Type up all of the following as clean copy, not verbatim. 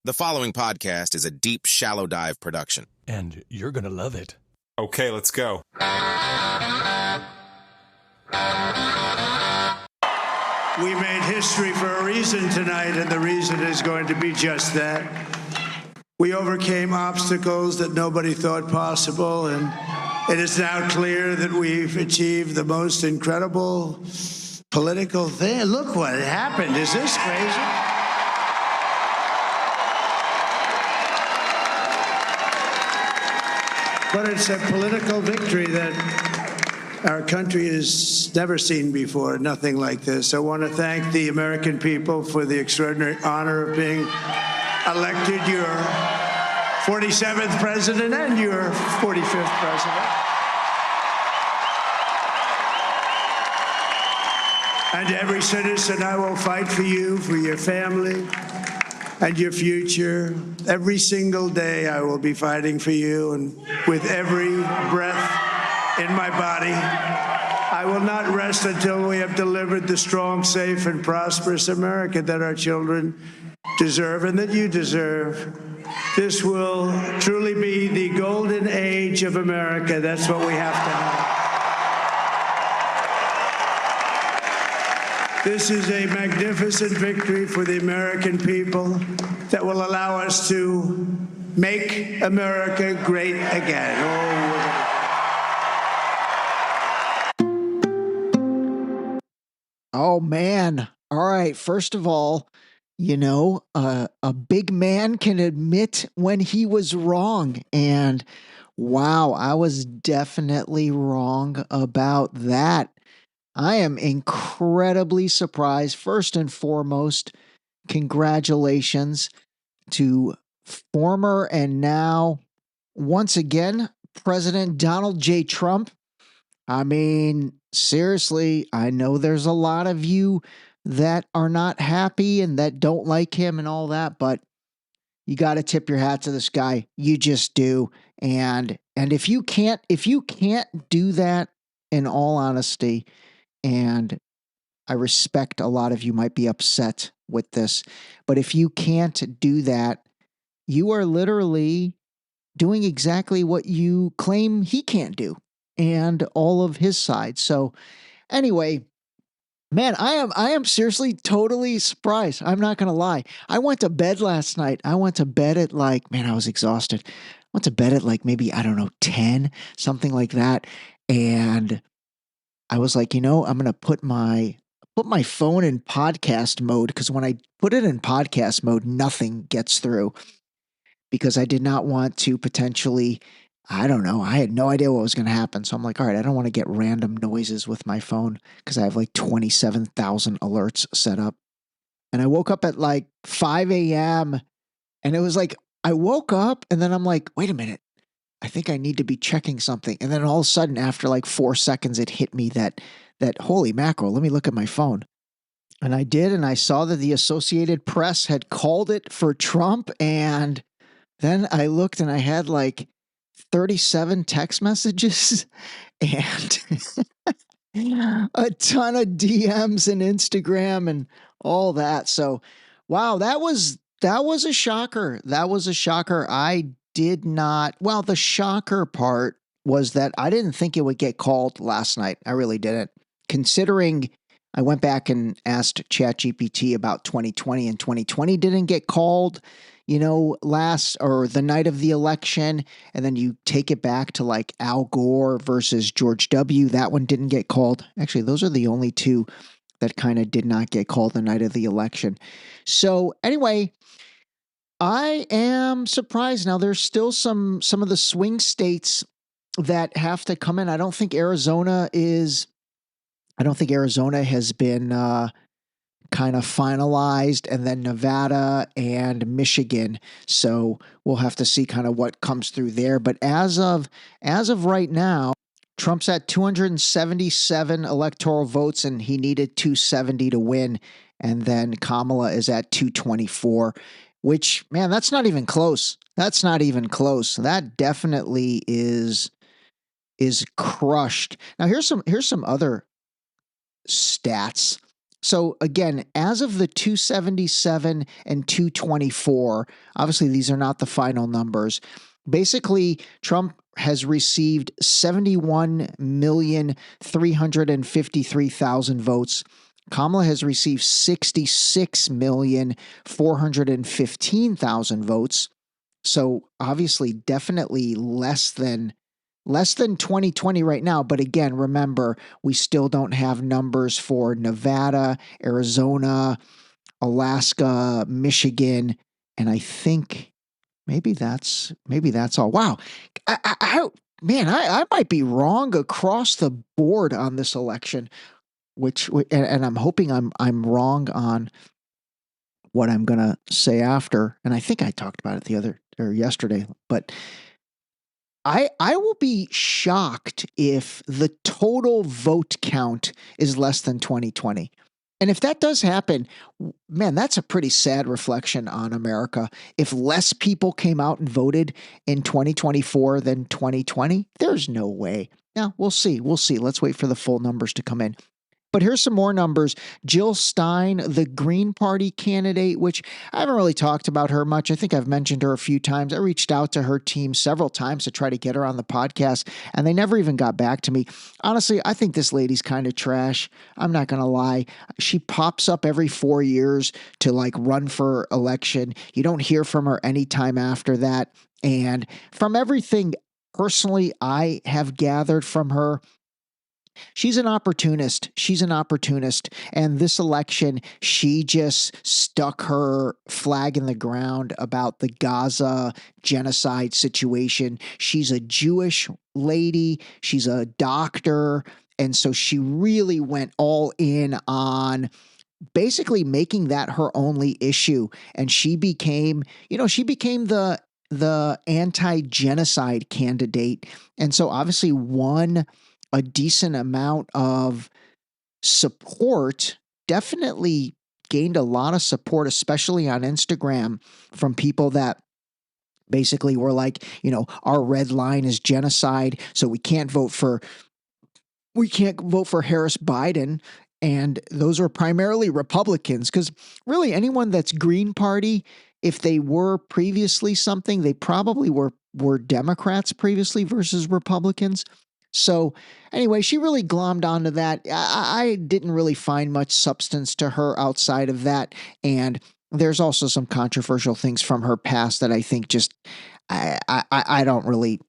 The following podcast is a deep, shallow dive production. And you're going to love it. Okay, let's go. We made history for a reason tonight, and the reason is going to be just that. We overcame obstacles that nobody thought possible, and it is now clear that we've achieved the most incredible political thing. Look what happened. Is this crazy? But it's a political victory that our country has never seen before, nothing like this. I want to thank the American people for the extraordinary honor of being elected your 47th president and your 45th president. And to every citizen, I will fight for you, for your family, and your future. Every single day I will be fighting for you, and with every breath in my body, I will not rest until we have delivered the strong, safe, and prosperous America that our children deserve and that you deserve. This will truly be the golden age of America. That's what we have to have. This is a magnificent victory for the American people that will allow us to make America great again. Oh, man. All right. First of all, a big man can admit when he was wrong. And wow, I was definitely wrong about that. I am incredibly surprised. First and foremost, congratulations to former and now, once again, President Donald J. Trump. I mean, seriously, I know there's a lot of you that are not happy and that don't like him and all that, but you got to tip your hat to this guy. You just do. And if you can't do that, in all honesty, and I respect a lot of you might be upset with this, but if you can't do that, you are literally doing exactly what you claim he can't do and all of his sides. So anyway, man, I am seriously totally surprised. I'm not going to lie. I went to bed last night. I went to bed at I was exhausted. I went to bed at maybe, 10, something like that. And I was like, I'm going to put my phone in podcast mode, because when I put it in podcast mode, nothing gets through, because I did not want to potentially, I don't know, I had no idea what was going to happen. So I'm like, all right, I don't want to get random noises with my phone, because I have 27,000 alerts set up. And I woke up at 5 a.m. and it was I woke up and then I'm like, wait a minute, I think I need to be checking something. And then all of a sudden, after 4 seconds, it hit me that holy mackerel, let me look at my phone. And I did, and I saw that the Associated Press had called it for Trump. And then I looked and I had 37 text messages and a ton of DMs and Instagram and all that. So, wow, that was a shocker. That was a shocker. I did not. Well, the shocker part was that I didn't think it would get called last night. I really didn't. Considering I went back and asked ChatGPT about 2020, and 2020 didn't get called, last or the night of the election. And then you take it back to Al Gore versus George W. That one didn't get called. Actually, those are the only two that kind of did not get called the night of the election. So anyway, I am surprised. Now, there's still some of the swing states that have to come in. I don't think Arizona has been kind of finalized, and then Nevada and Michigan. So we'll have to see kind of what comes through there. But as of right now, Trump's at 277 electoral votes, and he needed 270 to win. And then Kamala is at 224, which, man, that's not even close. That's not even close. That definitely is crushed. Now, here's some other stats So again, as of the 277 and 224, obviously these are not the final numbers. Basically, Trump has received 71,353,000 votes. Kamala has received 66,415,000 votes. So obviously, definitely less than 2020 right now. But again, remember, we still don't have numbers for Nevada, Arizona, Alaska, Michigan, and I think maybe that's all. Wow, I might be wrong across the board on this election, and I'm hoping I'm wrong on what I'm gonna say after. And I think I talked about it yesterday, but I will be shocked if the total vote count is less than 2020. And if that does happen, man, that's a pretty sad reflection on America. If less people came out and voted in 2024 than 2020, there's no way. Now, we'll see. We'll see. Let's wait for the full numbers to come in. But here's some more numbers. Jill Stein, the Green Party candidate, which I haven't really talked about her much. I think I've mentioned her a few times. I reached out to her team several times to try to get her on the podcast, and they never even got back to me. Honestly, I think this lady's kind of trash. I'm not going to lie. She pops up every 4 years to like run for election. You don't hear from her anytime after that. And from everything personally I have gathered from her, she's an opportunist. She's an opportunist. And this election, she just stuck her flag in the ground about the Gaza genocide situation. She's a Jewish lady. She's a doctor. And so she really went all in on basically making that her only issue. And she became the anti-genocide candidate. And so obviously won a decent amount of support, definitely gained a lot of support, especially on Instagram, from people that basically were like, our red line is genocide, so we can't vote for Harris Biden. And those are primarily Republicans, because really anyone that's Green Party, if they were previously something, they probably were Democrats previously versus Republicans. So anyway, she really glommed onto that. I didn't really find much substance to her outside of that. And there's also some controversial things from her past that I think just I don't really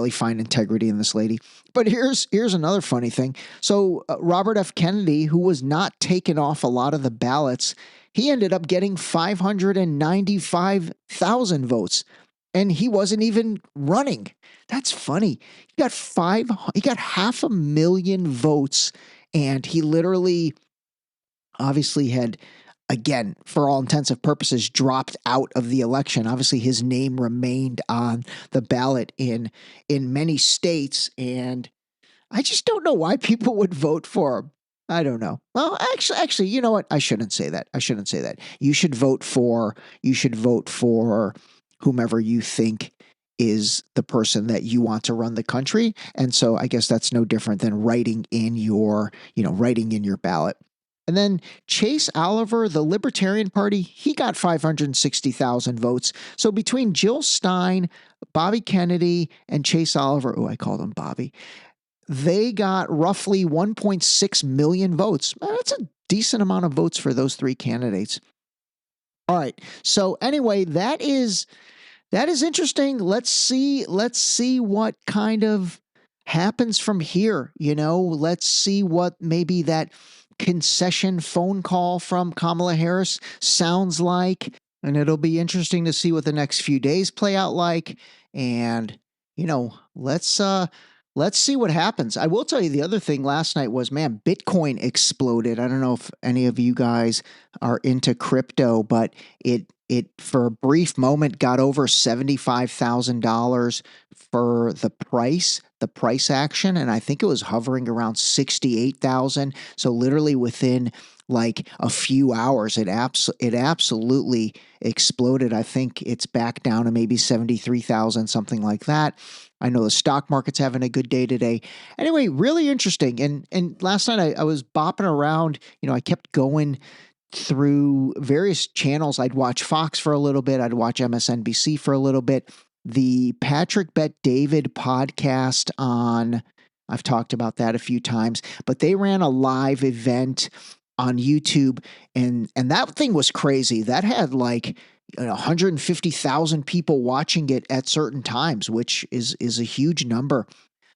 find integrity in this lady. But here's another funny thing. So Robert F. Kennedy, who was not taken off a lot of the ballots, he ended up getting 595,000 votes, and he wasn't even running. That's funny. He got 500,000 votes, and he literally obviously had, again, for all intents and purposes, dropped out of the election. Obviously, his name remained on the ballot in many states, and I just don't know why people would vote for him. I don't know. Well, actually, you know what? I shouldn't say that. You should vote for whomever you think is the person that you want to run the country. And so I guess that's no different than writing in your ballot. And then Chase Oliver, the Libertarian Party, he got 560,000 votes. So between Jill Stein, Bobby Kennedy, and Chase Oliver, I called him Bobby, they got roughly 1.6 million votes. That's a decent amount of votes for those three candidates. All right. So anyway, that is interesting. Let's see what kind of happens from here. Let's see what maybe that concession phone call from Kamala Harris sounds like. And it'll be interesting to see what the next few days play out like. And, let's see what happens. I will tell you the other thing last night was, man, Bitcoin exploded. I don't know if any of you guys are into crypto, but it for a brief moment got over $75,000 for the price action. And I think it was hovering around 68,000. So literally within like a few hours. It absolutely exploded. I think it's back down to maybe 73,000, something like that. I know the stock market's having a good day today. Anyway, really interesting. And last night I was bopping around. I kept going through various channels. I'd watch Fox for a little bit. I'd watch MSNBC for a little bit. The Patrick Bet David podcast I've talked about that a few times, but they ran a live event on YouTube, and that thing was crazy. That had like 150,000 people watching it at certain times, which is a huge number.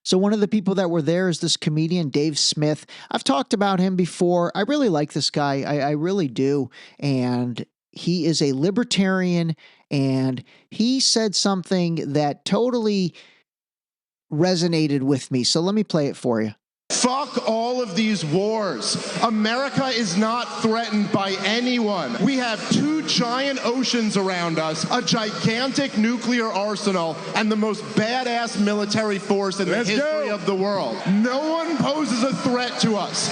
So one of the people that were there is this comedian, Dave Smith. I've talked about him before. I really like this guy. I really do. And he is a libertarian, and he said something that totally resonated with me. So let me play it for you. Fuck all of these wars. America is not threatened by anyone. We have two giant oceans around us, a gigantic nuclear arsenal, and the most badass military force in the history of the world. No one poses a threat to us.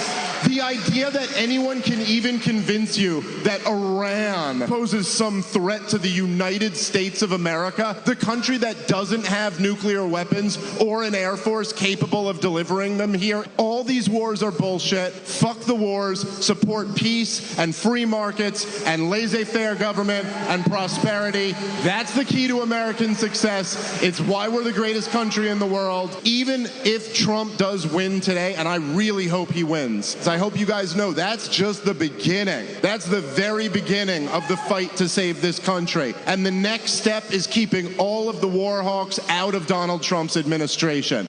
The idea that anyone can even convince you that Iran poses some threat to the United States of America, the country that doesn't have nuclear weapons or an air force capable of delivering them here, all these wars are bullshit. Fuck the wars. Support peace and free markets and laissez-faire government and prosperity. That's the key to American success. It's why we're the greatest country in the world. Even if Trump does win today, and I really hope he wins, so I hope you guys know that's just the beginning. That's the very beginning of the fight to save this country. And the next step is keeping all of the war hawks out of Donald Trump's administration.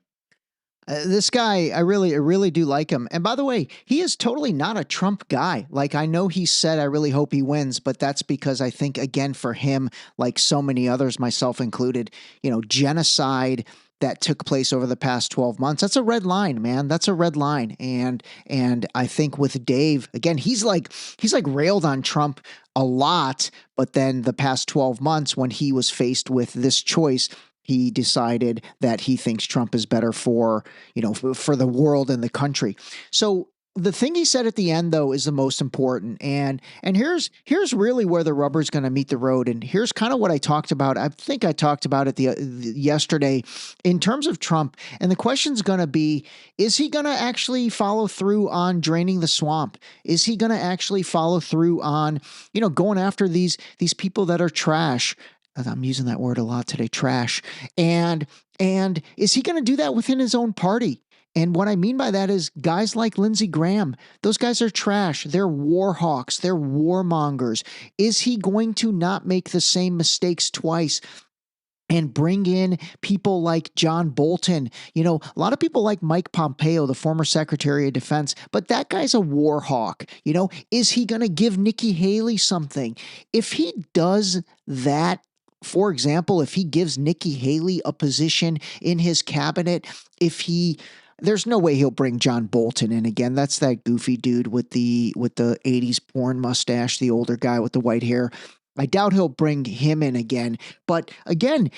This guy, I really do like him. And by the way, he is totally not a Trump guy. Like, I know he said, I really hope he wins, but that's because I think, again, for him, like so many others, myself included, genocide that took place over the past 12 months, that's a red line, man. That's a red line. And I think with Dave, again, he's like railed on Trump a lot, but then the past 12 months when he was faced with this choice, he decided that he thinks Trump is better for the world and the country. So the thing he said at the end, though, is the most important. And here's really where the rubber's going to meet the road. And here's kind of what I talked about. I think I talked about it yesterday in terms of Trump. And the question's going to be, is he going to actually follow through on draining the swamp? Is he going to actually follow through on, going after these people that are trash? I'm using that word a lot today, trash. And is he going to do that within his own party? And what I mean by that is guys like Lindsey Graham, those guys are trash. They're war hawks. They're warmongers. Is he going to not make the same mistakes twice and bring in people like John Bolton? A lot of people like Mike Pompeo, the former Secretary of Defense, but that guy's a war hawk. Is he going to give Nikki Haley something? If he does that, for example, if he gives Nikki Haley a position in his cabinet, there's no way he'll bring John Bolton in again. That's that goofy dude with the 80s porn mustache, the older guy with the white hair. I doubt he'll bring him in again. But again,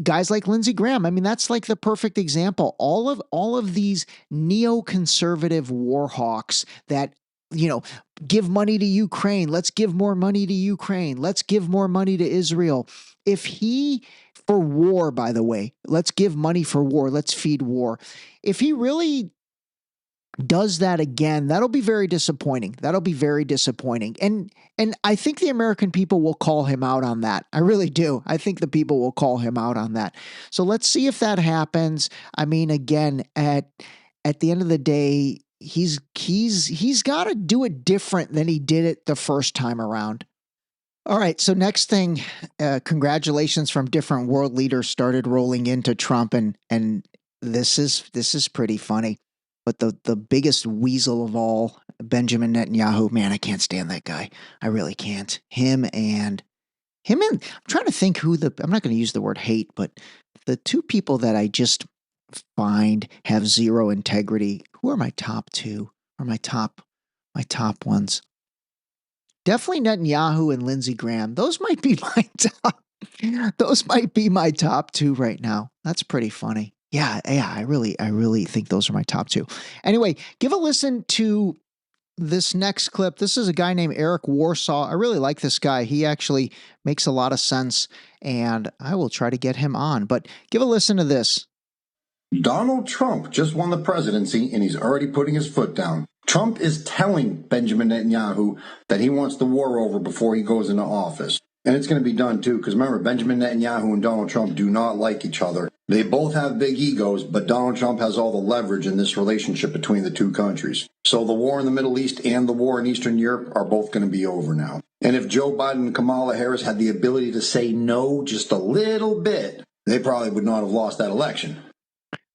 guys like Lindsey Graham, I mean, that's like the perfect example. All of these neoconservative war hawks that give money to Ukraine. Let's give more money to Ukraine. Let's give more money to Israel. For war, by the way, let's give money for war. Let's feed war. If he really does that again, that'll be very disappointing. That'll be very disappointing. And I think the American people will call him out on that. I really do. I think the people will call him out on that. So let's see if that happens. I mean, again, at the end of the day, he's got to do it different than he did it the first time around. All right. So next thing, congratulations from different world leaders started rolling into Trump, and this is pretty funny. But the biggest weasel of all, Benjamin Netanyahu, man, I can't stand that guy. I really can't. Him and I'm trying to think I'm not going to use the word hate, but the two people that I just find have zero integrity. Who are my top two? Or my top ones? Definitely Netanyahu and Lindsey Graham. Those might be my top. Those might be my top two right now. That's pretty funny. Yeah. I really think those are my top two. Anyway, give a listen to this next clip, this is a guy named Erik Warsaw. I really like this guy. He actually makes a lot of sense, and I will try to get him on. But give a listen to this. Donald Trump just won the presidency, and he's already putting his foot down. Trump is telling Benjamin Netanyahu that he wants the war over before he goes into office. And it's going to be done, too, because remember, Benjamin Netanyahu and Donald Trump do not like each other. They both have big egos, but Donald Trump has all the leverage in this relationship between the two countries. So the war in the Middle East and the war in Eastern Europe are both going to be over now. And if Joe Biden and Kamala Harris had the ability to say no just a little bit, they probably would not have lost that election.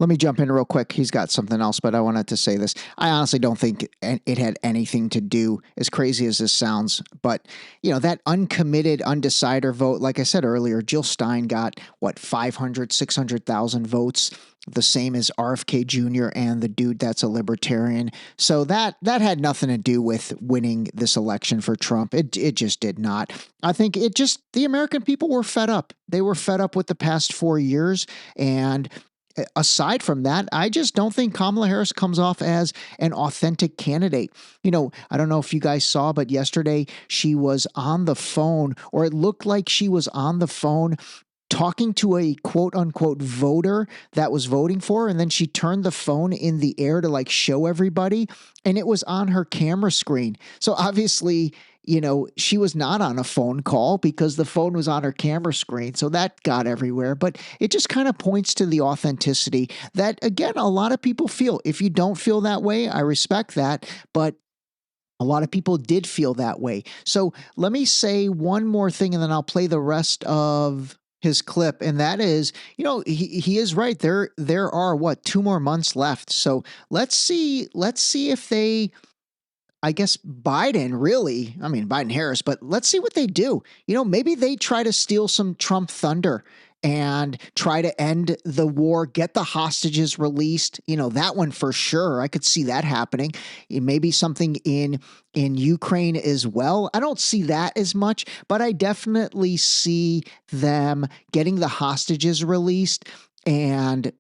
Let me jump in real quick. He's got something else, but I wanted to say this. I honestly don't think it had anything to do, as crazy as this sounds, but, you know, that uncommitted, undecider vote, like I said earlier, Jill Stein got, 500, 600,000 votes, the same as RFK Jr. and the dude that's a libertarian. So that had nothing to do with winning this election for Trump. It just did not. I think the American people were fed up. They were fed up with the past 4 years, and aside from that, I just don't think Kamala Harris comes off as an authentic candidate. You know, I don't know if you guys saw, but yesterday she was on the phone, or it looked like she was on the phone talking to a quote unquote voter that was voting for her. And then she turned the phone in the air to like show everybody, and it was on her camera screen. So obviously, you know, she was not on a phone call because the phone was on her camera screen. So that got everywhere. But it just kind of points to the authenticity that, again, a lot of people feel. If you don't feel that way, I respect that. But a lot of people did feel that way. So let me say one more thing, and then I'll play the rest of his clip. And that is, you know, he is right. There are 2 more months left. So let's see if they, I guess Biden Harris, but let's see what they do. You know, maybe they try to steal some Trump thunder and try to end the war, get the hostages released. You know, that one for sure. I could see that happening. Maybe something in Ukraine as well. I don't see that as much, but I definitely see them getting the hostages released, and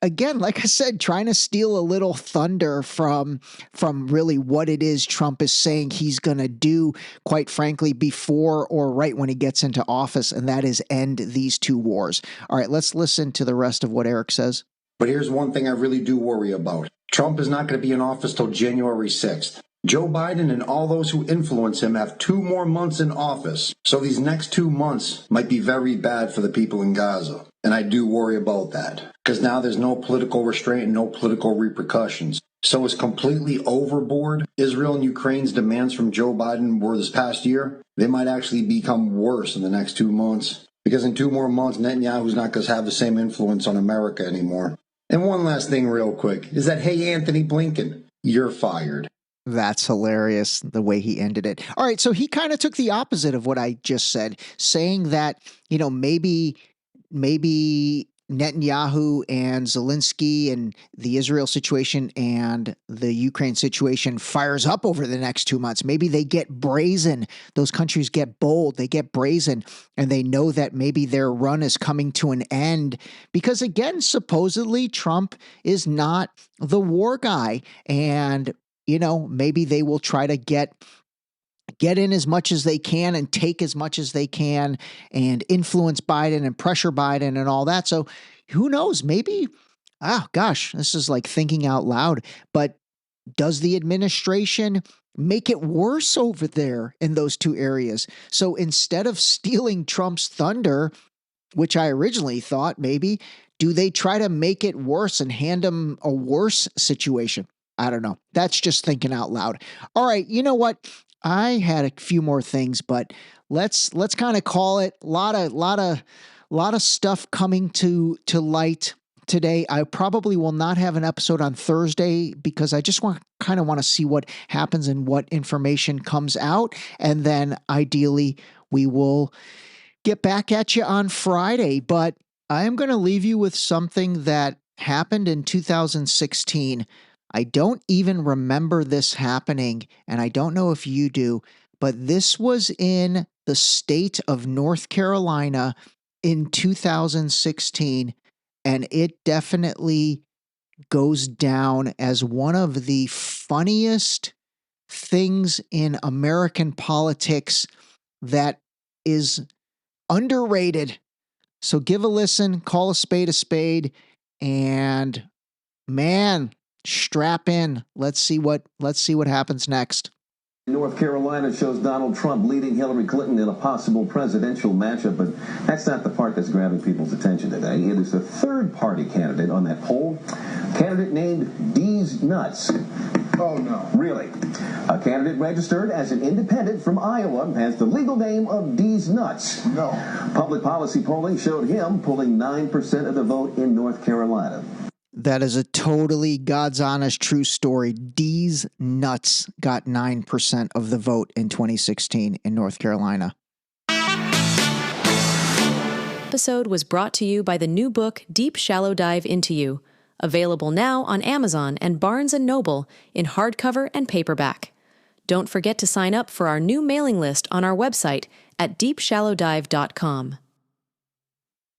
again, like I said, trying to steal a little thunder from really what it is Trump is saying he's going to do, quite frankly, before or right when he gets into office, and that is end these 2 wars. All right, let's listen to the rest of what Erik says. But here's one thing I really do worry about. Trump is not going to be in office till January 6th. Joe Biden and all those who influence him have 2 more months in office. So these next 2 months might be very bad for the people in Gaza. And I do worry about that, because now there's no political restraint and no political repercussions. So it's completely overboard. Israel and Ukraine's demands from Joe Biden were this past year. They might actually become worse in the next 2 months, because in 2 more months, Netanyahu's not going to have the same influence on America anymore. And one last thing real quick is that, hey, Anthony Blinken, you're fired. That's hilarious, the way he ended it. All right, so he kind of took the opposite of what I just said, saying that, you know, maybe Netanyahu and Zelensky and the Israel situation and the Ukraine situation fires up over the next 2 months. Maybe they get brazen. Those countries get bold. They get brazen, and they know that maybe their run is coming to an end because, again, supposedly Trump is not the war guy. And, you know, maybe they will try to get in as much as they can and take as much as they can and influence Biden and pressure Biden and all that. So who knows? Maybe, this is like thinking out loud, but does the administration make it worse over there in those 2 areas? So instead of stealing Trump's thunder, which I originally thought maybe, do they try to make it worse and hand him a worse situation? I don't know. That's just thinking out loud. All right. You know what? I had a few more things, but let's kind of call it a lot of stuff coming to light today. I probably will not have an episode on Thursday because I just want to see what happens and what information comes out. And then ideally we will get back at you on Friday, but I am going to leave you with something that happened in 2016. I don't even remember this happening, and I don't know if you do, but this was in the state of North Carolina in 2016, and it definitely goes down as one of the funniest things in American politics that is underrated. So give a listen, call a spade, and man, strap in. Let's see what happens next. North Carolina shows Donald Trump leading Hillary Clinton in a possible presidential matchup, but that's not the part that's grabbing people's attention today. It is the third-party candidate on that poll, candidate named D's Nuts. Oh, no. Really? A candidate registered as an independent from Iowa has the legal name of D's Nuts. No. Public policy polling showed him pulling 9% of the vote in North Carolina. That is a totally God's honest true story. D's Nuts got 9% of the vote in 2016 in North Carolina. Episode was brought to you by the new book Deep Shallow Dive Into You, available now on Amazon and Barnes & Noble in hardcover and paperback. Don't forget to sign up for our new mailing list on our website at deepshallowdive.com.